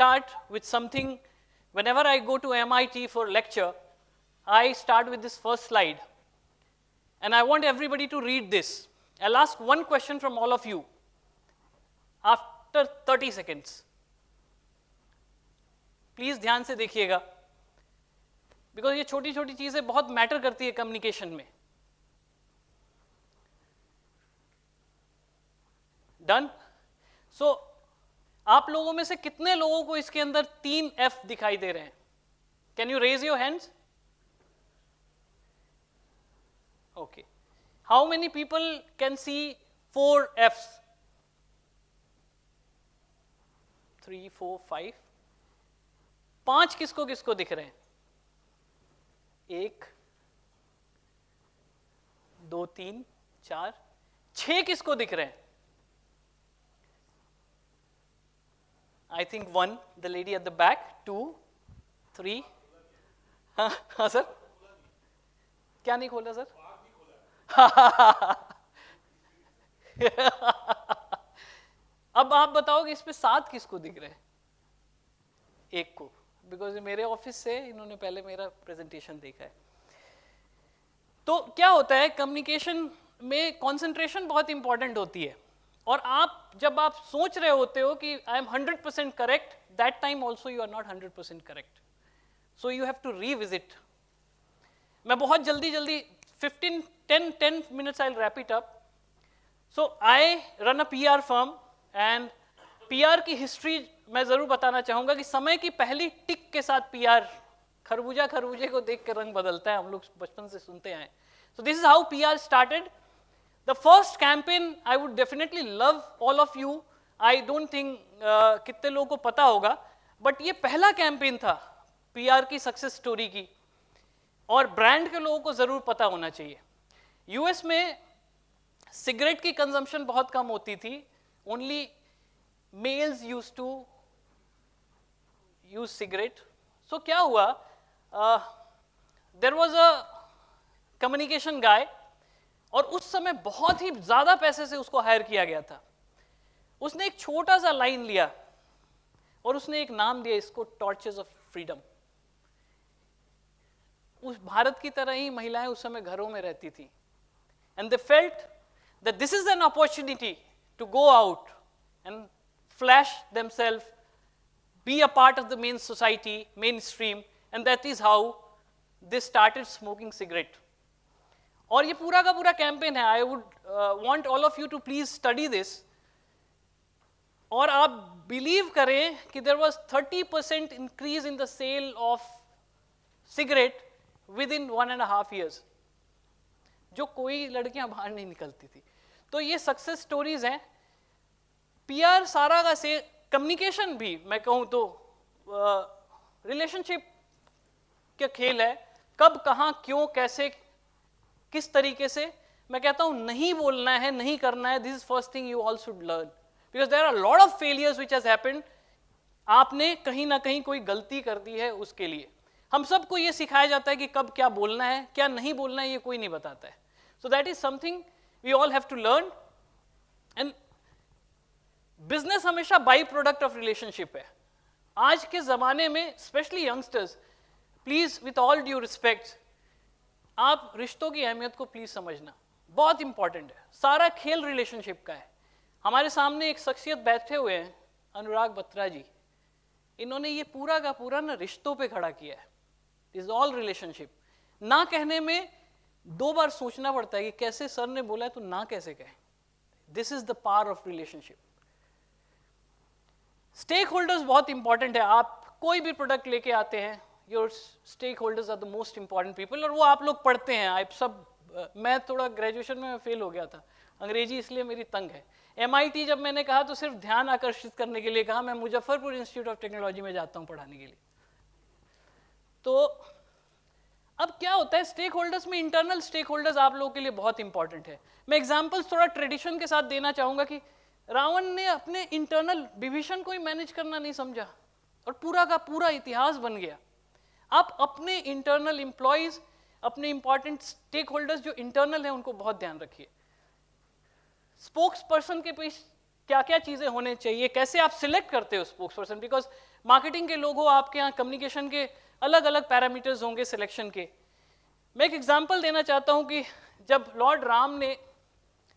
start with something. Whenever I go to MIT for lecture, I start with this first slide. And I want everybody to read this. I'll ask one question from all of you after 30 seconds. Please ध्यान से देखिएगा, because ये छोटी छोटी चीजें बहुत matter करती है कम्युनिकेशन में. Done? So, आप लोगों में से कितने लोगों को इसके अंदर 3 F दिखाई दे रहे हैं? Can you raise your hands? Okay. How many people can see 4 Fs? 3, 4, 5. 5 किसको किसको दिख रहे हैं? 1, 2, 3, 4. 6 किसको दिख रहे हैं? I think 1, the lady at the back. 2, 3. हाँ सर, क्या नहीं खोला सर? अब आप बताओ कि इस पे 7 किसको दिख रहे हैं? 1 को, बिकॉज मेरे ऑफिस से इन्होंने पहले मेरा प्रेजेंटेशन देखा है. तो क्या होता है, कम्युनिकेशन में कंसंट्रेशन बहुत इंपॉर्टेंट होती है. और आप जब आप सोच रहे होते हो कि I am 100% correct, that time also you are not 100% correct. So you have to revisit. मैं बहुत जल्दी 10 minutes I'll wrap it up. So I run a PR firm and PR की हिस्ट्री मैं जरूर बताना चाहूंगा कि समय की पहली टिक के साथ PR खरबूजे को देख कर रंग बदलता है, हम लोग बचपन से सुनते आए. So this is how PR started. The first campaign I would definitely love all of you. I don't think कितने लोगों को पता होगा, but ये पहला कैंपेन था PR की सक्सेस स्टोरी की, और ब्रांड के लोगों को जरूर पता होना चाहिए. यूएस में सिगरेट की कंजम्पशन बहुत कम होती थी. Only males used to use cigarette. So क्या हुआ, there was a communication guy, और उस समय बहुत ही ज्यादा पैसे से उसको हायर किया गया था. उसने एक छोटा सा लाइन लिया और उसने एक नाम दिया इसको, टॉर्चेस ऑफ फ्रीडम. उस भारत की तरह ही महिलाएं उस समय घरों में रहती थी. And they felt that this is an opportunity to go out and flash themselves, be a part of the main society, mainstream, and that is how they started smoking cigarette. और ये पूरा का पूरा कैंपेन है. I would want all of you to please study this. और आप believe करें कि there was 30% increase in the sale of cigarette within 1.5 years. जो कोई लड़कियां बाहर नहीं निकलती थी. तो ये सक्सेस स्टोरीज हैं. पीआर सारा का से कम्युनिकेशन भी मैं कहूं तो रिलेशनशिप का खेल है. कब, कहां, क्यों, कैसे, किस तरीके से. मैं कहता हूं नहीं बोलना है, नहीं करना है. This is first thing you all should learn, because there are lot of failures which has happened. आपने कहीं ना कहीं कोई गलती कर दी है, उसके लिए हम सबको ये सिखाया जाता है कि कब क्या बोलना है, क्या नहीं बोलना है, ये कोई नहीं बताता है. So that is something we all have to learn. And business हमेशा बाई प्रोडक्ट ऑफ रिलेशनशिप है. आज के जमाने में specially youngsters, please with all due respect, आप रिश्तों की अहमियत को प्लीज समझना, बहुत इंपॉर्टेंट है. सारा खेल रिलेशनशिप का है. हमारे सामने एक शख्सियत बैठे हुए हैं, अनुराग बत्रा जी. इन्होंने ये पूरा का पूरा ना रिश्तों पे खड़ा किया है. Is all relationship. ना कहने में 2 बार सोचना पड़ता है कि कैसे सर ने बोला है तो ना कैसे कहें. This is the power of relationship. Stake holders बहुत इंपॉर्टेंट है. आप कोई भी प्रोडक्ट लेके आते हैं, your stake holders are the most important people. और वो आप लोग पढ़ते हैं. आप सब, मैं थोड़ा ग्रेजुएशन में फेल हो गया था, अंग्रेजी इसलिए मेरी तंग है. MIT जब मैंने कहा तो सिर्फ ध्यान आकर्षित करने के लिए कहा. मैं मुजफ्फरपुर इंस्टीट्यूट ऑफ टेक्नोलॉजी में जाता हूँ पढ़ाने के लिए. तो अब क्या होता है, स्टेक होल्डर्स में इंटरनल स्टेक होल्डर्स आप लोगों के लिए बहुत इंपॉर्टेंट है. मैं एग्जांपल्स थोड़ा ट्रेडिशन के साथ देना चाहूंगा कि रावण ने अपने इंटरनल विभीषण को ही मैनेज करना नहीं समझा और पूरा का पूरा इतिहास बन गया. आप अपने इंटरनल एम्प्लॉयज, अपने इंपॉर्टेंट स्टेक होल्डर्स जो इंटरनल है, उनको बहुत ध्यान रखिए. स्पोक्स पर्सन के क्या क्या चीजें होने चाहिए, कैसे आप सिलेक्ट करते हो स्पोक्स पर्सन, बिकॉज मार्केटिंग के लोग हो, आपके यहाँ कम्युनिकेशन के अलग अलग पैरामीटर्स होंगे सिलेक्शन के। मैं एक एग्जांपल देना चाहता हूँ कि जब लॉर्ड राम ने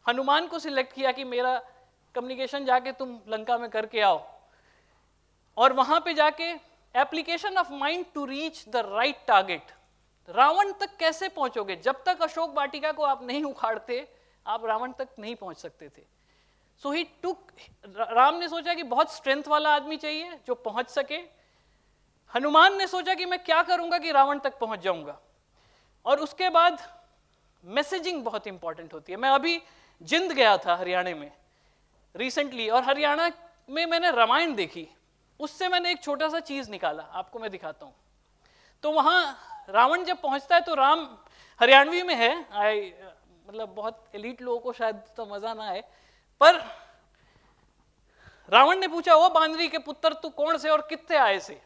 हनुमान को सिलेक्ट किया कि मेरा कम्युनिकेशन जाके तुम लंका में करके आओ, और वहां पे जाके application of mind to reach the right target, Ravan तक कैसे पहुंचोगे, जब तक अशोक वाटिका को आप नहीं उखाड़ते आप रावण तक नहीं पहुंच सकते थे। सो ही टुक, राम ने सोचा कि बहुत स्ट्रेंथ वाला आदमी चाहिए जो पहुंच सके, हनुमान ने सोचा कि मैं क्या करूंगा कि रावण तक पहुंच जाऊंगा, और उसके बाद मैसेजिंग बहुत इंपॉर्टेंट होती है। मैं अभी जिंद गया था हरियाणा में रिसेंटली, और हरियाणा में मैंने रामायण देखी, उससे मैंने एक छोटा सा चीज निकाला, आपको मैं दिखाता हूं। तो वहां रावण जब पहुंचता है तो राम, हरियाणवी में है, मतलब बहुत एलीट लोगों को शायद तो मजा ना आए, पर रावण ने पूछा, ओ बांदरी के पुत्र तू कौन से और कितने आए से?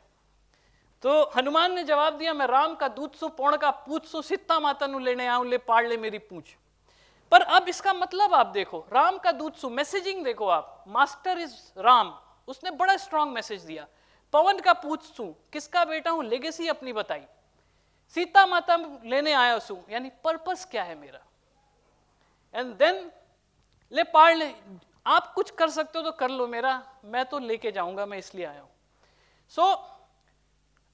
तो हनुमान ने जवाब दिया, मैं राम का दूत सु, पौण का पूछ सु, सीता माता नु लेने आऊं, ले पाड़ ले मेरी पूछ। पर अब इसका मतलब आप देखो, राम का दूत सु, मैसेजिंग देखो आप, मास्टर इज राम, उसने बड़ा स्ट्रांग मैसेज दिया। पवन का पूछ सु, किसका बेटा हूं, लेगेसी अपनी बताई। सीता माता लेने आया सु, यानी पर्पस क्या है मेरा। एंड देन ले पाड़ ले, आप कुछ कर सकते हो तो कर लो, मेरा मैं तो लेके जाऊंगा, मैं इसलिए आया हूं। सो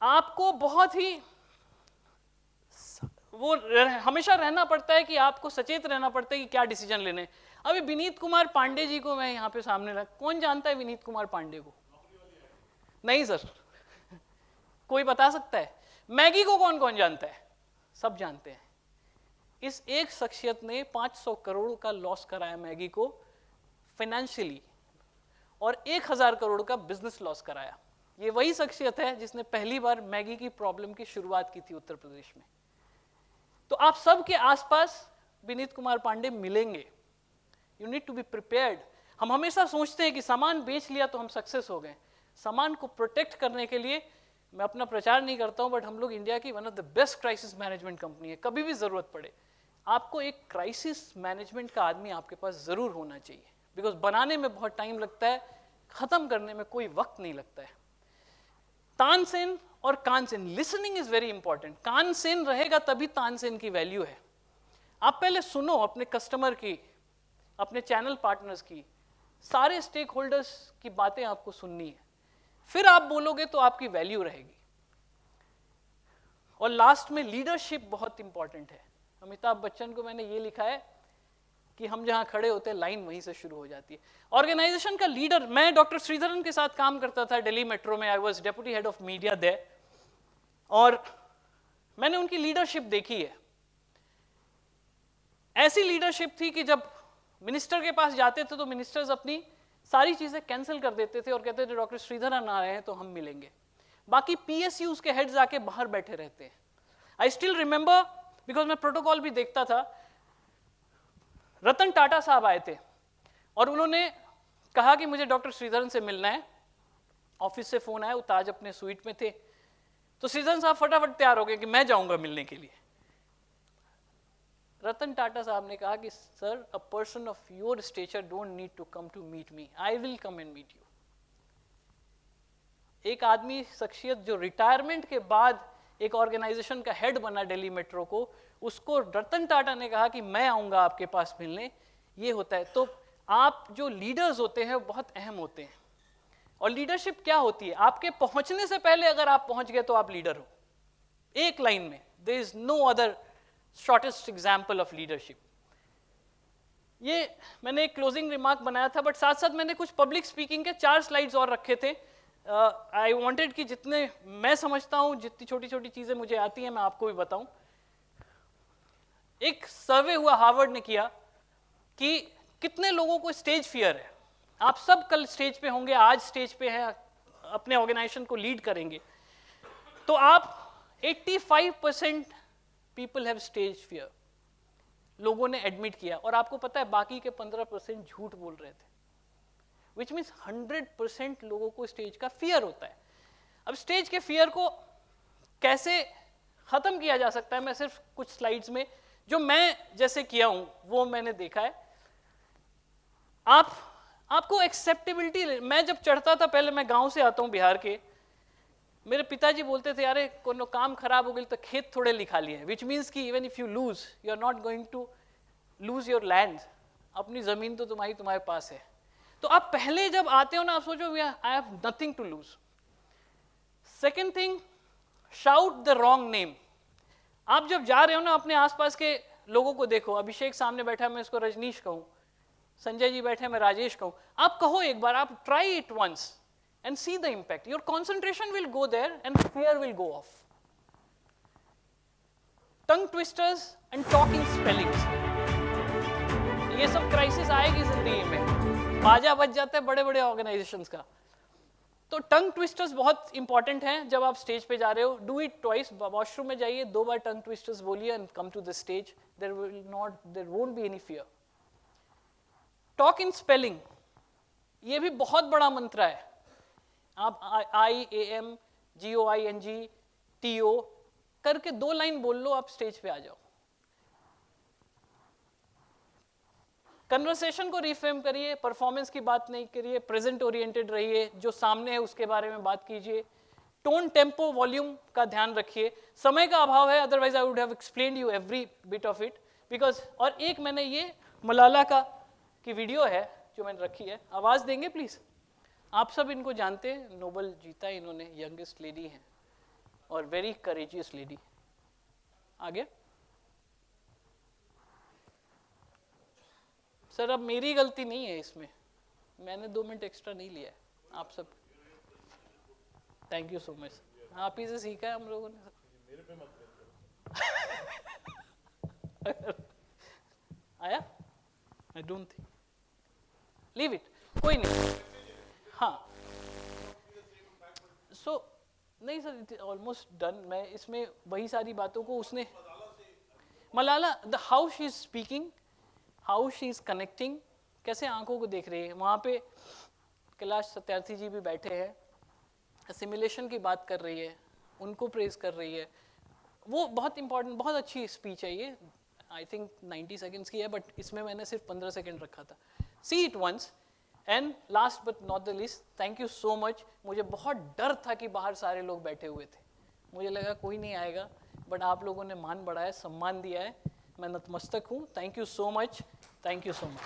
आपको बहुत ही वो हमेशा रहना पड़ता है कि आपको सचेत रहना पड़ता है कि क्या डिसीजन लेने। अभी विनीत कुमार पांडे जी को मैं यहाँ पे सामने रख, कौन जानता है विनीत कुमार पांडे को? नहीं सर, कोई बता सकता है? मैगी को कौन कौन जानता है? सब जानते हैं। इस एक शख्सियत ने 500 करोड़ का लॉस कराया मैगी को फाइनेंशियली, और 1000 करोड़ का बिजनेस लॉस कराया। ये वही शख्सियत है जिसने पहली बार मैगी की प्रॉब्लम की शुरुआत की थी उत्तर प्रदेश में। तो आप सब के आसपास विनीत कुमार पांडे मिलेंगे। You need to be prepared. हम हमेशा सोचते हैं कि सामान बेच लिया तो हम सक्सेस हो गए। सामान को प्रोटेक्ट करने के लिए, मैं अपना प्रचार नहीं करता हूं, बट हम लोग इंडिया की one of the best crisis management company है। कभी भी जरूरत पड़े आपको एक क्राइसिस मैनेजमेंट का आदमी आपके पास जरूर होना चाहिए, बिकॉज बनाने में बहुत टाइम लगता है, खत्म करने में कोई वक्त नहीं लगता है। तानसेन और कानसेन, लिसनिंग इज वेरी इंपॉर्टेंट। कानसेन रहेगा तभी तानसेन की वैल्यू है। आप पहले सुनो अपने कस्टमर की, अपने चैनल पार्टनर्स की, सारे स्टेक होल्डर्स की बातें आपको सुननी है, फिर आप बोलोगे तो आपकी वैल्यू रहेगी। और लास्ट में लीडरशिप बहुत इंपॉर्टेंट है। अमिताभ बच्चन को मैंने ये लिखा है कि हम जहां खड़े होते हैं लाइन वहीं से शुरू हो जाती है। ऑर्गेनाइजेशन का लीडर, मैं डॉक्टर श्रीधरन के साथ काम करता था दिल्ली मेट्रो में, I was deputy head of media there, और मैंने उनकी लीडरशिप देखी है। ऐसी लीडरशिप थी कि जब मिनिस्टर के पास जाते थे तो मिनिस्टर्स अपनी सारी चीजें कैंसिल कर देते थे और कहते थे डॉक्टर श्रीधरन आ रहे हैं तो हम मिलेंगे। बाकी पीएसयूज के हेड्स आके बाहर बैठे रहते हैं। आई स्टिल रिमेंबर, बिकॉज मैं प्रोटोकॉल भी देखता था, रतन टाटा साहब आए थे और उन्होंने कहा कि मुझे डॉक्टर श्रीधरन से मिलना है। ऑफिस से फोन आया, वो ताज अपने स्वीट में थे, तो श्रीधरन साहब फटाफट तैयार हो गए कि मैं जाऊंगा मिलने के लिए। रतन टाटा साहब ने कहा कि sir, a person of your stature don't need to come to meet me, I will come and meet you. एक आदमी, शख्सियत जो रिटायरमेंट के बाद एक ऑर्गेनाइजेशन का हेड बना दिल्ली मेट्रो को, उसको रतन टाटा ने कहा कि मैं आऊंगा आपके पास मिलने। ये होता है। तो आप जो लीडर्स होते हैं वो बहुत अहम होते हैं। और लीडरशिप क्या होती है? आपके पहुंचने से पहले अगर आप पहुंच गए तो आप लीडर हो। एक लाइन में, there is no other shortest example of leadership. ये मैंने एक क्लोजिंग रिमार्क बनाया था, बट साथ साथ मैंने कुछ पब्लिक स्पीकिंग के 4 स्लाइड्स और रखे थे। आई वांटेड कि जितने मैं समझता हूं, जितनी छोटी छोटी चीजें मुझे आती हैं, मैं आपको भी बताऊं। एक सर्वे हुआ हार्वर्ड ने किया कि कितने लोगों को स्टेज फियर है। आप सब कल स्टेज पे होंगे, आज स्टेज पे हैं, अपने ऑर्गेनाइजेशन को लीड करेंगे, तो आप 85% पीपल हैव स्टेज फियर, लोगों ने एडमिट किया। और आपको पता है बाकी के 15% झूठ बोल रहे थे, विच मीन्स 100% लोगों को स्टेज का फियर होता है। अब स्टेज के फियर को कैसे खत्म किया जा सकता है, मैं सिर्फ कुछ स्लाइड्स में जो मैं जैसे किया हूं वो मैंने देखा है। आप आपको एक्सेप्टेबिलिटी, मैं जब चढ़ता था, पहले मैं गांव से आता हूं बिहार के, मेरे पिताजी बोलते थे यार कोनो काम खराब हो गई तो खेत थोड़े लिखा लिए, विच मीन्स कि even if you lose you are not going to lose your land, अपनी जमीन तो तुम्हारे पास है। तो आप पहले जब आते हो ना, आप सोचो I have nothing to lose. Second thing, shout the wrong name. आप जब जा रहे हो ना, अपने आसपास के लोगों को देखो, अभिषेक सामने बैठा, मैं इसको रजनीश कहूं, संजय जी बैठे, मैं राजेश कहूं, आप कहो एक बार, आप try it once and see the impact. Your concentration will go there and fear will go off. Tongue twisters and talking spellings, ये सब क्राइसिस आएगी जिंदगी में, बाजा बज जाता है बड़े बड़े ऑर्गेनाइजेशंस का। तो टंग ट्विस्टर्स बहुत इंपॉर्टेंट हैं जब आप स्टेज पे जा रहे हो। डू इट ट्वाइस, वॉशरूम में जाइए, 2 बार टंग ट्विस्टर्स बोलिए and come to the stage, there won't be any fear. Talk in spelling, ये भी बहुत बड़ा मंत्र है। आप IAMGOINGTO करके 2 लाइन बोल लो, आप स्टेज पे आ जाओ। कन्वर्सेशन को रिफ्रेम करिए, परफॉर्मेंस की बात नहीं करिए, प्रेजेंट ओरिएंटेड रहिए, जो सामने है उसके बारे में बात कीजिए। टोन, टेम्पो, वॉल्यूम का ध्यान रखिए। समय का अभाव है, otherwise I would have explained you every bit of it, because और एक मैंने ये मलाला की वीडियो है जो मैंने रखी है, आवाज देंगे प्लीज। आप सब इनको जानते हैं, नोबेल जीता है इन्होंने, यंगेस्ट लेडी हैं और वेरी करेजियस लेडी। आगे सर, अब मेरी गलती नहीं है इसमें, मैंने 2 मिनट एक्स्ट्रा नहीं लिया है, आप सब थैंक यू सो मच, आप ही से सीखा है हम लोगों ने। आया? I don't think, leave it, कोई नहीं। हाँ, सो नहीं सर, इट ऑलमोस्ट डन। मैं इसमें वही सारी बातों को उसने, Malala, the how she is speaking, how she is connecting, कैसे आंखों को देख रही है। वहाँ पे कैलाश सत्यार्थी जी भी बैठे हैं, असिमिलेशन की बात कर रही है, उनको प्रेज कर रही है। वो बहुत इंपॉर्टेंट, बहुत अच्छी स्पीच है ये, आई थिंक 90 सेकेंड्स की है, बट इसमें मैंने सिर्फ 15 सेकेंड रखा था। See it once. And last but not the least, thank you so much. मुझे बहुत डर था कि बाहर सारे लोग बैठे हुए थे, मुझे लगा कोई नहीं आएगा, बट आप लोगों ने मान बढ़ाया, सम्मान दिया है, मैं नतमस्तक हूँ। Thank you so much, thank you so much.